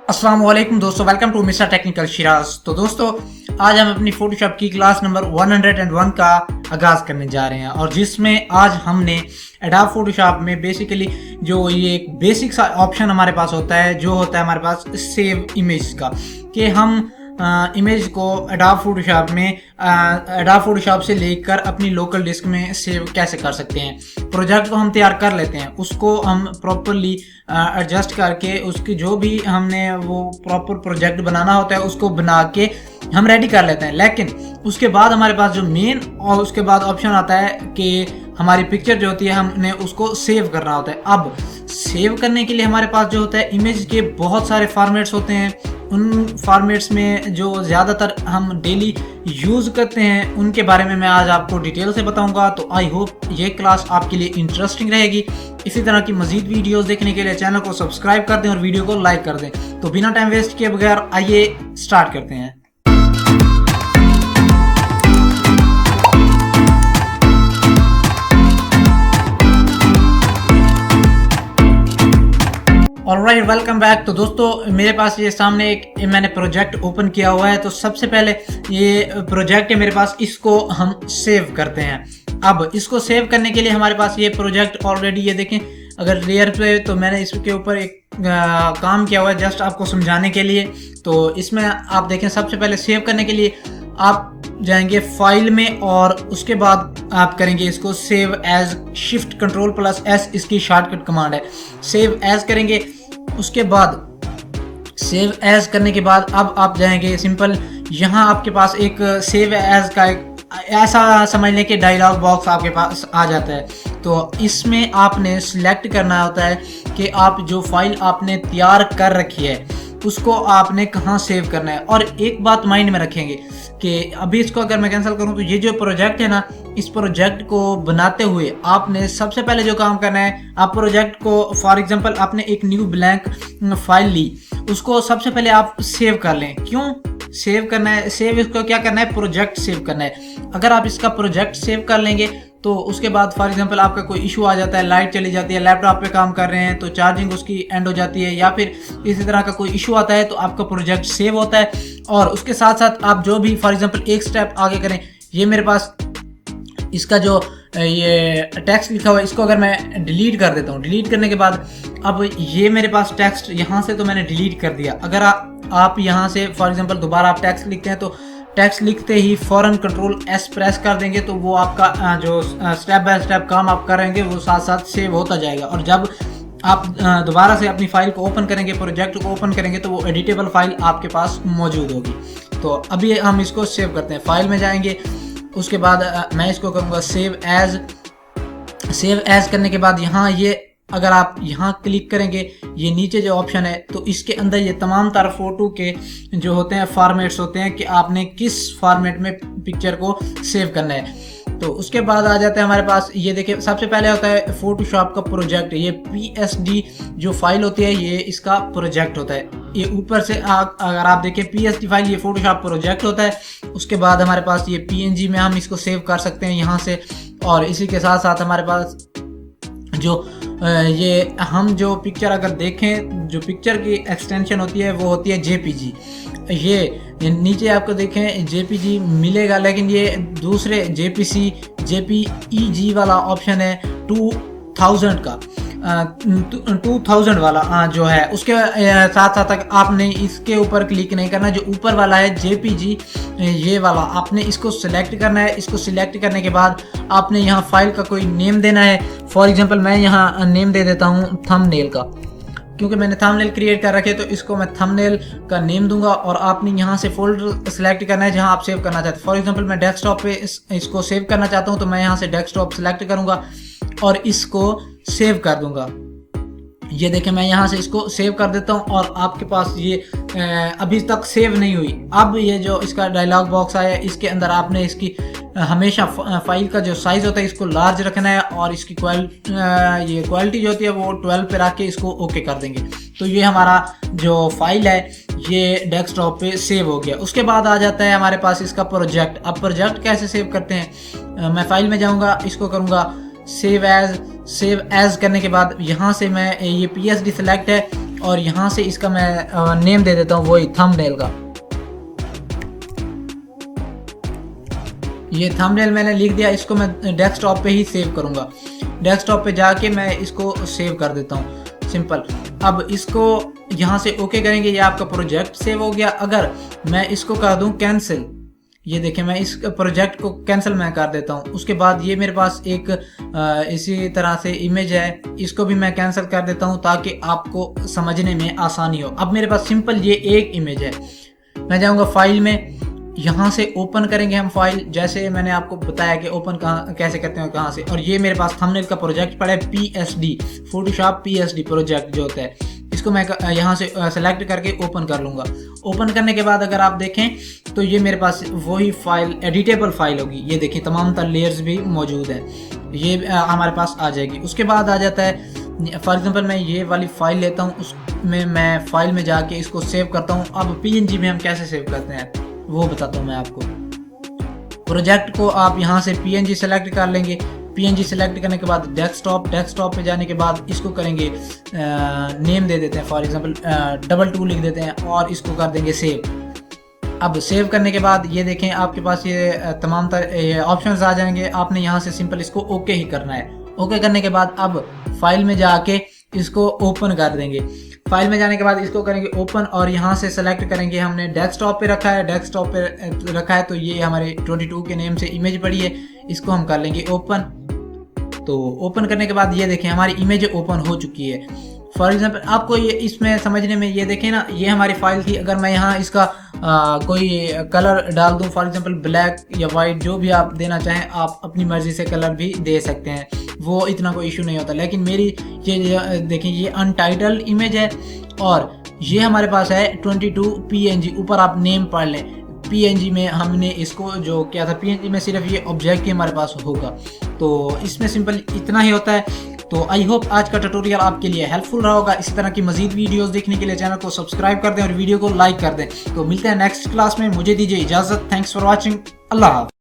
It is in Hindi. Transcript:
अस्सलाम वालेकुम दोस्तों, welcome to mister technical Shiraz. तो दोस्तों, आज हम अपनी फोटोशॉप की क्लास नंबर 101 का आगाज़ करने जा रहे हैं और जिसमें आज हमने एडोब फोटोशॉप में बेसिकली जो ये एक बेसिक सा ऑप्शन हमारे पास होता है, जो होता है हमारे पास सेव इमेज का, कि हम इमेज को एडोब फोटोशॉप में एडोब फोटोशॉप से लेकर अपनी लोकल डिस्क में सेव कैसे कर सकते हैं। प्रोजेक्ट को हम तैयार कर लेते हैं, उसको हम प्रॉपरली एडजस्ट करके उसकी जो भी हमने वो प्रॉपर प्रोजेक्ट बनाना होता है उसको बना के हम रेडी कर लेते हैं। लेकिन उसके बाद हमारे पास जो मेन और उसके बाद ऑप्शन आता है कि हमारी पिक्चर जो होती है हमने उसको सेव करना होता है। अब सेव करने के लिए हमारे पास जो होता है इमेज के बहुत सारे फॉर्मेट्स होते हैं। उन फॉर्मेट्स में जो ज़्यादातर हम डेली यूज़ करते हैं उनके बारे में मैं आज आपको डिटेल से बताऊंगा। तो आई होप ये क्लास आपके लिए इंटरेस्टिंग रहेगी। इसी तरह की मज़ीद वीडियोस देखने के लिए चैनल को सब्सक्राइब कर दें और वीडियो को लाइक कर दें। तो बिना टाइम वेस्ट किए बगैर आइए स्टार्ट करते हैं। Alright, welcome back. तो दोस्तों, मेरे पास ये सामने एक मैंने प्रोजेक्ट ओपन किया हुआ है। तो सबसे पहले ये प्रोजेक्ट है मेरे पास, इसको हम सेव करते हैं। अब इसको सेव करने के लिए हमारे पास ये प्रोजेक्ट ऑलरेडी, ये देखें अगर लेयर पे, तो मैंने इसके ऊपर एक काम किया हुआ है जस्ट आपको समझाने के लिए। तो इसमें आप देखें, सबसे पहले सेव करने के लिए आप जाएंगे फाइल में और उसके बाद आप करेंगे इसको save as, shift control plus S इसकी शॉर्टकट कमांड है। सेव एज करेंगे, उसके बाद सेव एज करने के बाद अब आप जाएंगे सिंपल, यहाँ आपके पास एक सेव एज का एक ऐसा समझ लें कि डायलॉग बॉक्स आपके पास आ जाता है। तो इसमें आपने सिलेक्ट करना होता है कि आप जो फाइल आपने तैयार कर रखी है उसको आपने कहाँ सेव करना है। और एक बात माइंड में रखेंगे कि अभी इसको अगर मैं कैंसिल करूँ तो ये जो प्रोजेक्ट है ना, इस प्रोजेक्ट को बनाते हुए आपने सबसे पहले जो काम करना है, आप प्रोजेक्ट को फॉर एग्जांपल आपने एक न्यू ब्लैंक फाइल ली, उसको सबसे पहले आप सेव कर लें। क्यों सेव करना है? सेव इसको क्या करना है? प्रोजेक्ट सेव करना है। अगर आप इसका प्रोजेक्ट सेव कर लेंगे तो उसके बाद फॉर एग्जांपल आपका कोई इशू आ जाता है, लाइट चली जाती है, लैपटॉप पे काम कर रहे हैं तो चार्जिंग उसकी एंड हो जाती है, या फिर इसी तरह का कोई इशू आता है, तो आपका प्रोजेक्ट सेव होता है। और उसके साथ साथ आप जो भी फॉर एग्जांपल एक स्टेप आगे करें, ये मेरे पास इसका जो ये टेक्स्ट लिखा हुआ है, इसको अगर मैं डिलीट कर देता हूँ, डिलीट करने के बाद अब ये मेरे पास टेक्स्ट यहाँ से तो मैंने डिलीट कर दिया। अगर आप यहाँ से फॉर एग्जांपल दोबारा आप टेक्स्ट लिखते हैं तो टेक्स्ट लिखते ही फौरन कंट्रोल एस प्रेस कर देंगे तो वो आपका जो स्टेप बाय स्टेप काम आप करेंगे वो साथ साथ सेव होता जाएगा। और जब आप दोबारा से अपनी फाइल को ओपन करेंगे, प्रोजेक्ट को ओपन करेंगे, तो वो एडिटेबल फाइल आपके पास मौजूद होगी। तो अभी हम इसको सेव करते हैं, फाइल में जाएंगे, उसके बाद मैं इसको करूँगा सेव एज। सेव एज करने के बाद यहाँ ये अगर आप यहाँ क्लिक करेंगे, ये नीचे जो ऑप्शन है, तो इसके अंदर ये तमाम तरह फोटो के जो होते हैं फॉर्मेट्स होते हैं कि आपने किस फॉर्मेट में पिक्चर को सेव करना है। तो उसके बाद आ जाता है हमारे पास, ये देखिए सबसे पहले होता है फोटोशॉप का प्रोजेक्ट। ये PSD जो फाइल होती है ये इसका प्रोजेक्ट होता है। ये ऊपर से अगर आप देखें PSD फाइल, ये फोटोशॉप प्रोजेक्ट होता है। उसके बाद हमारे पास ये PNG में हम इसको सेव कर सकते हैं यहाँ से। और इसी के साथ साथ हमारे पास जो ये हम जो पिक्चर अगर देखें, जो पिक्चर की एक्सटेंशन होती है वो होती है JPG। ये नीचे आपको देखें JPG मिलेगा, लेकिन ये दूसरे JPEG वाला ऑप्शन है 2000 का, 2000 वाला जो है, उसके साथ साथ आपने इसके ऊपर क्लिक नहीं करना। जो ऊपर वाला है JPG, ये वाला आपने इसको सिलेक्ट करना है। इसको सिलेक्ट करने के बाद आपने यहाँ फाइल का कोई नेम देना है। फॉर एग्जांपल मैं यहाँ नेम दे देता हूँ थंबनेल का, क्योंकि मैंने थंबनेल क्रिएट कर रखे, तो इसको मैं थंबनेल का नेम दूंगा। और आपने यहाँ से फोल्डर सेलेक्ट करना है जहाँ आप सेव करना चाहते हैं। फॉर एग्जांपल मैं डेस्कटॉप पे इसको सेव करना चाहता हूँ, तो मैं यहाँ से डेस्कटॉप सेलेक्ट करूँगा और इसको सेव कर दूंगा। ये देखें मैं यहाँ से इसको सेव कर देता हूँ और आपके पास ये अभी तक सेव नहीं हुई। अब ये जो इसका डायलॉग बॉक्स आया, इसके अंदर आपने इसकी हमेशा फाइल का जो साइज़ होता है इसको लार्ज रखना है और इसकी क्वालिटी जो होती है वो 12 पे रख के इसको ओके कर देंगे। तो ये हमारा जो फाइल है ये डेस्कटॉप पे सेव हो गया। उसके बाद आ जाता है हमारे पास इसका प्रोजेक्ट। अब प्रोजेक्ट कैसे सेव करते हैं? मैं फाइल में जाऊँगा, इसको करूँगा सेव एज। सेव एज करने के बाद यहाँ से मैं ये PSD सेलेक्ट है और यहाँ से इसका मैं नेम दे देता हूँ वही थंबनेल का। ये थंबनेल मैंने लिख दिया, इसको मैं डेस्कटॉप पे ही सेव करूँगा। डेस्कटॉप पे जाके मैं इसको सेव कर देता हूँ, सिंपल। अब इसको यहाँ से ओके करेंगे, ये आपका प्रोजेक्ट सेव हो गया। अगर मैं इसको कर दूँ कैंसिल, ये देखिए मैं इस प्रोजेक्ट को कैंसिल मैं कर देता हूँ। उसके बाद ये मेरे पास एक इसी तरह से इमेज है, इसको भी मैं कैंसिल कर देता हूँ ताकि आपको समझने में आसानी हो। अब मेरे पास सिंपल ये एक इमेज है, मैं जाऊँगा फाइल में, यहाँ से ओपन करेंगे हम फाइल, जैसे मैंने आपको बताया कि ओपन कहाँ कैसे करते हैं कहाँ से। और ये मेरे पास थंबनेल का प्रोजेक्ट पड़ा है, PSD फोटोशॉप PSD प्रोजेक्ट जो होता है, इसको मैं यहाँ से सेलेक्ट करके ओपन कर लूँगा। ओपन करने के बाद अगर आप देखें तो ये मेरे पास वही फाइल एडिटेबल फाइल होगी। ये देखिए तमाम तर लेयर्स भी मौजूद है, ये हमारे पास आ जाएगी। उसके बाद आ जाता है, फॉर एग्जांपल मैं ये वाली फाइल लेता हूँ, उसमें मैं फाइल में जाके इसको सेव करता हूँ। अब PNG में हम कैसे सेव करते हैं वो बताता हूँ मैं आपको। प्रोजेक्ट को आप यहाँ से PNG सेलेक्ट कर लेंगे। PNG सेलेक्ट करने के बाद डेस्कटॉप पे जाने के बाद इसको करेंगे नेम दे देते हैं, फॉर एग्जांपल 22 लिख देते हैं और इसको कर देंगे सेव। अब सेव करने के बाद ये देखें आपके पास ये तमाम तरह ऑप्शंस आ जाएंगे। आपने यहाँ से सिंपल इसको ओके ही करना है। ओके करने के बाद अब फाइल में जाके इसको ओपन कर देंगे। फाइल में जाने के बाद इसको करेंगे ओपन और यहाँ से सेलेक्ट करेंगे, हमने डेस्कटॉप पे रखा है, डेस्कटॉप पे रखा है तो ये हमारे 22 के नेम से इमेज पड़ी है, इसको हम कर लेंगे ओपन। तो ओपन करने के बाद ये देखें हमारी इमेज ओपन हो चुकी है। फॉर एग्जांपल आपको ये इसमें समझने में, ये देखें ना, ये हमारी फाइल थी। अगर मैं यहाँ इसका कोई कलर डाल दूँ, फॉर एग्जांपल ब्लैक या वाइट, जो भी आप देना चाहें आप अपनी मर्जी से कलर भी दे सकते हैं, वो इतना कोई इशू नहीं होता। लेकिन मेरी ये देखें ये अनटाइटल्ड इमेज है और ये हमारे पास है 22 PNG। ऊपर आप नेम पढ़ लें, PNG में हमने इसको जो किया था, PNG में सिर्फ ये ऑब्जेक्ट ही हमारे पास होगा। तो इसमें सिंपल इतना ही होता है। तो आई होप आज का ट्यूटोरियल आपके लिए हेल्पफुल रहा होगा। इसी तरह की मजीद वीडियोस देखने के लिए चैनल को सब्सक्राइब कर दें और वीडियो को लाइक कर दें। तो मिलते हैं नेक्स्ट क्लास में, मुझे दीजिए इजाज़त। Thanks for watching. अल्लाह हाफ़िज़।